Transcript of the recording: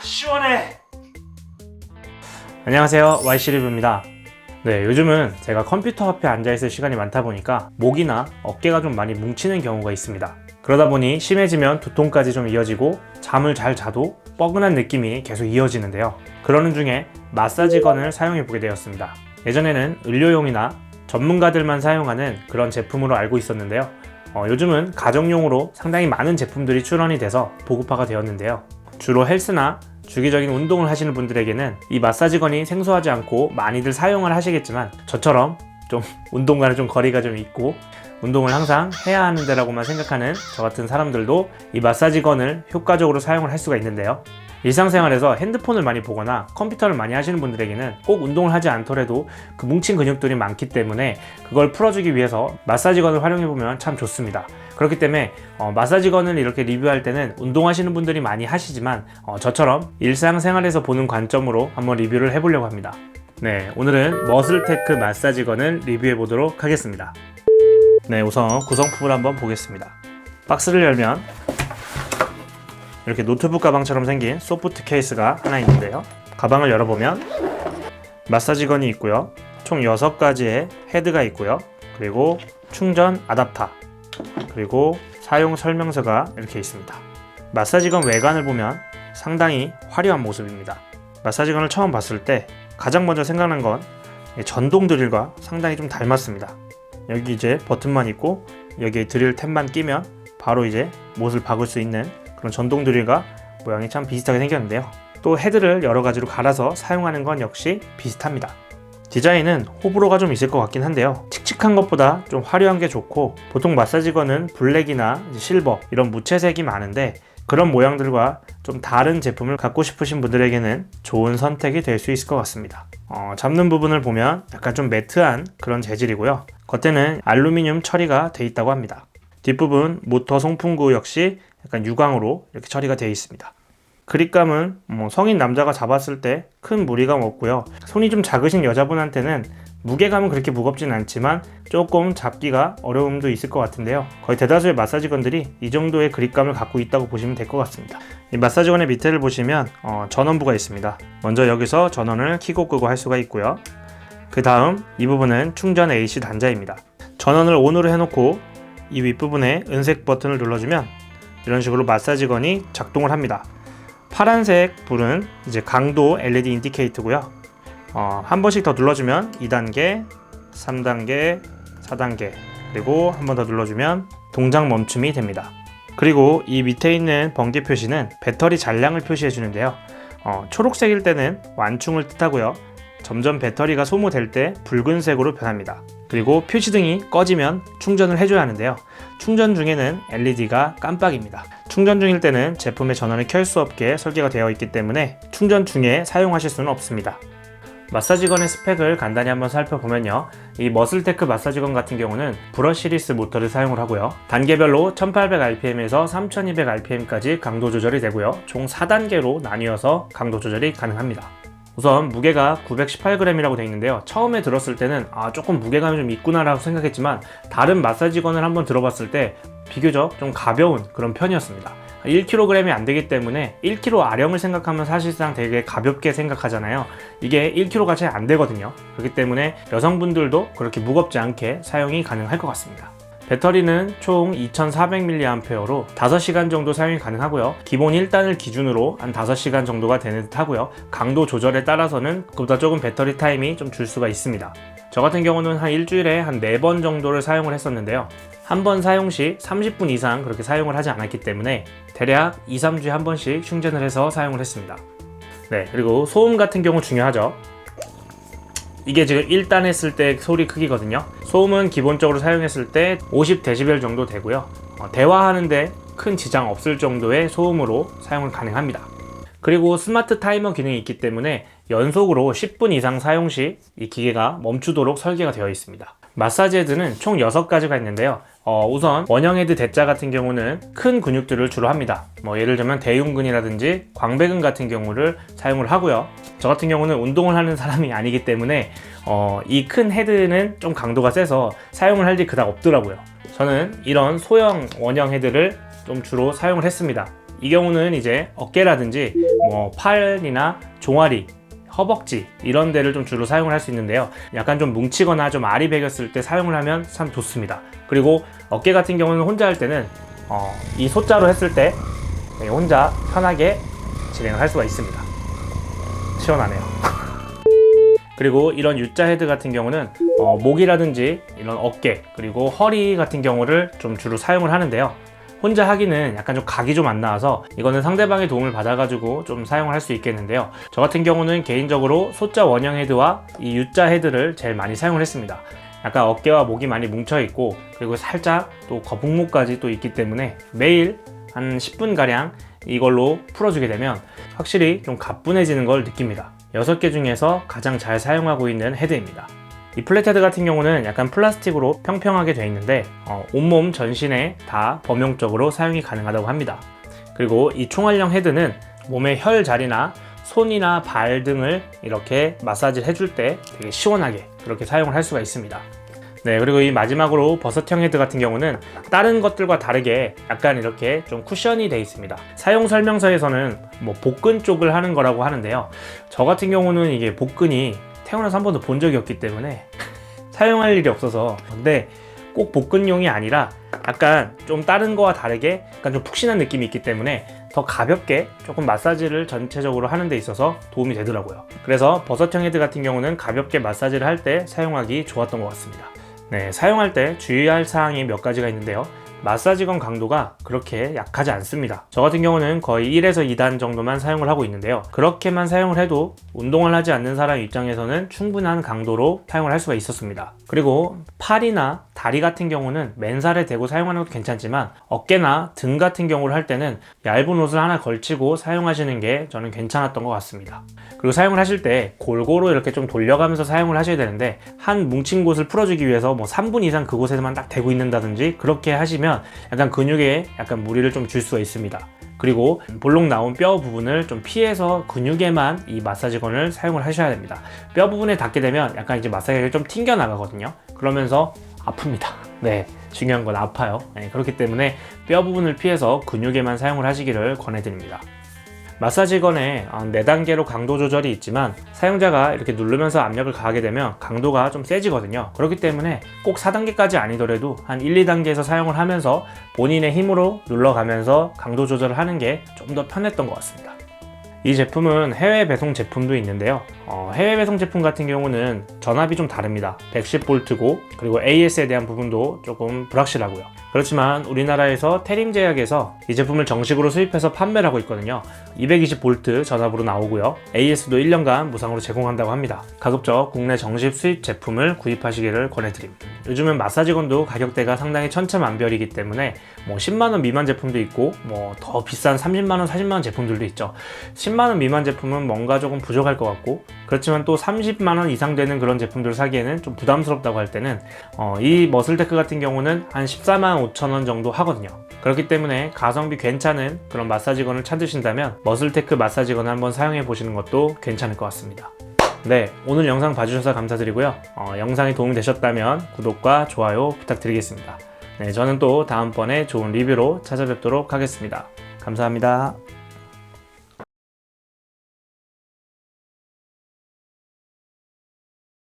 시원해. 안녕하세요, YC리뷰입니다. 네, 요즘은 제가 컴퓨터 앞에 앉아있을 시간이 많다 보니까 목이나 어깨가 좀 많이 뭉치는 경우가 있습니다. 그러다 보니 심해지면 두통까지 좀 이어지고 잠을 잘 자도 뻐근한 느낌이 계속 이어지는데요. 그러는 중에 마사지건을 사용해보게 되었습니다. 예전에는 의료용이나 전문가들만 사용하는 그런 제품으로 알고 있었는데요. 요즘은 가정용으로 상당히 많은 제품들이 출원이 돼서 보급화가 되었는데요. 주로 헬스나 주기적인 운동을 하시는 분들에게는 이 마사지건이 생소하지 않고 많이들 사용을 하시겠지만, 저처럼 좀 운동과는 좀 거리가 좀 있고 운동을 항상 해야 하는 데라고만 생각하는 저 같은 사람들도 이 마사지건을 효과적으로 사용을 할 수가 있는데요. 일상생활에서 핸드폰을 많이 보거나 컴퓨터를 많이 하시는 분들에게는 꼭 운동을 하지 않더라도 그 뭉친 근육들이 많기 때문에 그걸 풀어주기 위해서 마사지건을 활용해보면 참 좋습니다. 그렇기 때문에 마사지건을 이렇게 리뷰할 때는 운동하시는 분들이 많이 하시지만 저처럼 일상생활에서 보는 관점으로 한번 리뷰를 해보려고 합니다. 네, 오늘은 머슬테크 마사지건을 리뷰해 보도록 하겠습니다. 네, 우선 구성품을 한번 보겠습니다. 박스를 열면 이렇게 노트북 가방처럼 생긴 소프트 케이스가 하나 있는데요. 가방을 열어보면 마사지건이 있고요. 총 6가지의 헤드가 있고요. 그리고 충전 아답터, 그리고 사용 설명서가 이렇게 있습니다. 마사지건 외관을 보면 상당히 화려한 모습입니다. 마사지건을 처음 봤을 때 가장 먼저 생각난 건 전동 드릴과 상당히 좀 닮았습니다. 여기 이제 버튼만 있고 여기에 드릴 탭만 끼면 바로 이제 못을 박을 수 있는 그런 전동 드릴과 모양이 참 비슷하게 생겼는데요. 또 헤드를 여러 가지로 갈아서 사용하는 건 역시 비슷합니다. 디자인은 호불호가 좀 있을 것 같긴 한데요. 칙칙한 것보다 좀 화려한 게 좋고, 보통 마사지건은 블랙이나 실버 이런 무채색이 많은데 그런 모양들과 좀 다른 제품을 갖고 싶으신 분들에게는 좋은 선택이 될 수 있을 것 같습니다. 잡는 부분을 보면 약간 좀 매트한 그런 재질이고요. 겉에는 알루미늄 처리가 되어 있다고 합니다. 뒷부분 모터 송풍구 역시 약간 유광으로 이렇게 처리가 되어 있습니다. 그립감은 성인 남자가 잡았을 때 큰 무리감 없고요. 손이 좀 작으신 여자분한테는 무게감은 그렇게 무겁진 않지만 조금 잡기가 어려움도 있을 것 같은데요. 거의 대다수의 마사지건들이 이 정도의 그립감을 갖고 있다고 보시면 될 것 같습니다. 이 마사지건의 밑에를 보시면 전원부가 있습니다. 먼저 여기서 전원을 켜고 끄고 할 수가 있고요. 그 다음 이 부분은 충전 AC 단자입니다. 전원을 ON으로 해놓고 이 윗부분에 은색 버튼을 눌러주면 이런 식으로 마사지건이 작동을 합니다. 파란색 불은 이제 강도 LED 인디케이터고요. 한 번씩 더 눌러주면 2단계, 3단계, 4단계, 그리고 한 번 더 눌러주면 동작 멈춤이 됩니다. 그리고 이 밑에 있는 번개 표시는 배터리 잔량을 표시해 주는데요. 초록색일 때는 완충을 뜻하고요. 점점 배터리가 소모될 때 붉은색으로 변합니다. 그리고 표시등이 꺼지면 충전을 해줘야 하는데요. 충전 중에는 LED가 깜빡입니다. 충전 중일 때는 제품의 전원을 켤 수 없게 설계가 되어 있기 때문에 충전 중에 사용하실 수는 없습니다. 마사지건의 스펙을 간단히 한번 살펴보면요. 이 머슬테크 마사지건 같은 경우는 브러시리스 모터를 사용을 하고요. 단계별로 1800rpm에서 3200rpm까지 강도 조절이 되고요. 총 4단계로 나뉘어서 강도 조절이 가능합니다. 우선 무게가 918g이라고 되어 있는데요. 처음에 들었을 때는 조금 무게감이 좀 있구나 라고 생각했지만, 다른 마사지건을 한번 들어봤을 때 비교적 좀 가벼운 그런 편이었습니다. 1kg이 안 되기 때문에 1kg 아령을 생각하면 사실상 되게 가볍게 생각하잖아요. 이게 1kg가 잘 안 되거든요. 그렇기 때문에 여성분들도 그렇게 무겁지 않게 사용이 가능할 것 같습니다. 배터리는 총 2400mAh로 5시간 정도 사용이 가능하고요. 기본 1단을 기준으로 한 5시간 정도가 되는 듯 하고요. 강도 조절에 따라서는 그보다 조금 배터리 타임이 좀 줄 수가 있습니다. 저 같은 경우는 한 일주일에 한 4번 정도를 사용을 했었는데요. 한 번 사용 시 30분 이상 그렇게 사용을 하지 않았기 때문에 대략 2-3주에 한 번씩 충전을 해서 사용을 했습니다. 네, 그리고 소음 같은 경우 중요하죠. 이게 지금 1단 했을 때 소리 크기거든요. 소음은 기본적으로 사용했을 때 50dB 정도 되고요. 대화하는데 큰 지장 없을 정도의 소음으로 사용을 가능합니다. 그리고 스마트 타이머 기능이 있기 때문에 연속으로 10분 이상 사용 시 이 기계가 멈추도록 설계가 되어 있습니다. 마사지 헤드는 총 6가지가 있는데요. 우선 원형 헤드 대자 같은 경우는 큰 근육들을 주로 합니다. 예를 들면 대흉근이라든지 광배근 같은 경우를 사용을 하고요. 저 같은 경우는 운동을 하는 사람이 아니기 때문에 이 큰 헤드는 좀 강도가 세서 사용을 할 일이 그닥 없더라고요. 저는 이런 소형 원형 헤드를 좀 주로 사용을 했습니다. 이 경우는 이제 어깨라든지 팔이나 종아리, 허벅지 이런 데를 좀 주로 사용을 할 수 있는데요. 약간 좀 뭉치거나 좀 알이 배겼을 때 사용을 하면 참 좋습니다. 그리고 어깨 같은 경우는 혼자 할 때는 이 소자로 했을 때 혼자 편하게 진행을 할 수가 있습니다. 시원하네요. 그리고 이런 U자 헤드 같은 경우는 목이라든지 이런 어깨 그리고 허리 같은 경우를 좀 주로 사용을 하는데요. 혼자 하기는 약간 좀 각이 좀 안 나와서 이거는 상대방의 도움을 받아가지고 좀 사용을 할 수 있겠는데요. 저 같은 경우는 개인적으로 소자 원형 헤드와 이 U자 헤드를 제일 많이 사용을 했습니다. 약간 어깨와 목이 많이 뭉쳐 있고 그리고 살짝 또 거북목까지 또 있기 때문에 매일 한 10분가량 이걸로 풀어주게 되면 확실히 좀 가뿐해지는 걸 느낍니다. 6개 중에서 가장 잘 사용하고 있는 헤드입니다. 이 플랫 헤드 같은 경우는 약간 플라스틱으로 평평하게 되어 있는데 온몸 전신에 다 범용적으로 사용이 가능하다고 합니다. 그리고 이 총알형 헤드는 몸의 혈 자리나 손이나 발 등을 이렇게 마사지를 해줄 때 되게 시원하게 그렇게 사용을 할 수가 있습니다. 네, 그리고 이 마지막으로 버섯형 헤드 같은 경우는 다른 것들과 다르게 약간 이렇게 좀 쿠션이 되어 있습니다. 사용 설명서에서는 복근 쪽을 하는 거라고 하는데요. 저 같은 경우는 이게 복근이 태어나서 한 번도 본 적이 없기 때문에 사용할 일이 없어서, 근데 꼭 복근용이 아니라 약간 좀 다른 거와 다르게 약간 좀 푹신한 느낌이 있기 때문에 더 가볍게 조금 마사지를 전체적으로 하는 데 있어서 도움이 되더라고요. 그래서 버섯형 헤드 같은 경우는 가볍게 마사지를 할 때 사용하기 좋았던 것 같습니다. 네, 사용할 때 주의할 사항이 몇 가지가 있는데요. 마사지건 강도가 그렇게 약하지 않습니다. 저 같은 경우는 거의 1에서 2단 정도만 사용을 하고 있는데요. 그렇게만 사용을 해도 운동을 하지 않는 사람 입장에서는 충분한 강도로 사용을 할 수가 있었습니다. 그리고 팔이나 다리 같은 경우는 맨살에 대고 사용하는 것도 괜찮지만 어깨나 등 같은 경우를 할 때는 얇은 옷을 하나 걸치고 사용하시는 게 저는 괜찮았던 것 같습니다. 그리고 사용을 하실 때 골고루 이렇게 좀 돌려가면서 사용을 하셔야 되는데, 한 뭉친 곳을 풀어주기 위해서 3분 이상 그곳에만 딱 대고 있는다든지 그렇게 하시면 약간 근육에 약간 무리를 좀 줄 수가 있습니다. 그리고 볼록 나온 뼈 부분을 좀 피해서 근육에만 이 마사지건을 사용을 하셔야 됩니다. 뼈 부분에 닿게 되면 약간 이제 마사지가 좀 튕겨 나가거든요. 그러면서 아픕니다. 네, 중요한 건 아파요. 네, 그렇기 때문에 뼈 부분을 피해서 근육에만 사용을 하시기를 권해드립니다. 마사지건에 4단계로 강도 조절이 있지만 사용자가 이렇게 누르면서 압력을 가하게 되면 강도가 좀 세지거든요. 그렇기 때문에 꼭 4단계까지 아니더라도 한 1, 2단계에서 사용을 하면서 본인의 힘으로 눌러가면서 강도 조절을 하는 게 좀 더 편했던 것 같습니다. 이 제품은 해외 배송 제품도 있는데요. 해외 배송 제품 같은 경우는 전압이 좀 다릅니다. 110V고 그리고 AS에 대한 부분도 조금 불확실하고요. 그렇지만 우리나라에서 태림제약에서 이 제품을 정식으로 수입해서 판매를 하고 있거든요. 220V 전압으로 나오고요. AS도 1년간 무상으로 제공한다고 합니다. 가급적 국내 정식 수입 제품을 구입하시기를 권해드립니다. 요즘은 마사지건도 가격대가 상당히 천차만별이기 때문에 10만원 미만 제품도 있고 더 비싼 30만원, 40만원 제품들도 있죠. 10만원 미만 제품은 뭔가 조금 부족할 것 같고, 그렇지만 또 30만원 이상 되는 그런 제품들을 사기에는 좀 부담스럽다고 할 때는 이 머슬테크 같은 경우는 한 14만 5천원 정도 하거든요. 그렇기 때문에 가성비 괜찮은 그런 마사지건을 찾으신다면 머슬테크 마사지건을 한번 사용해 보시는 것도 괜찮을 것 같습니다. 네, 오늘 영상 봐주셔서 감사드리고요. 영상이 도움이 되셨다면 구독과 좋아요 부탁드리겠습니다. 네, 저는 또 다음번에 좋은 리뷰로 찾아뵙도록 하겠습니다. 감사합니다.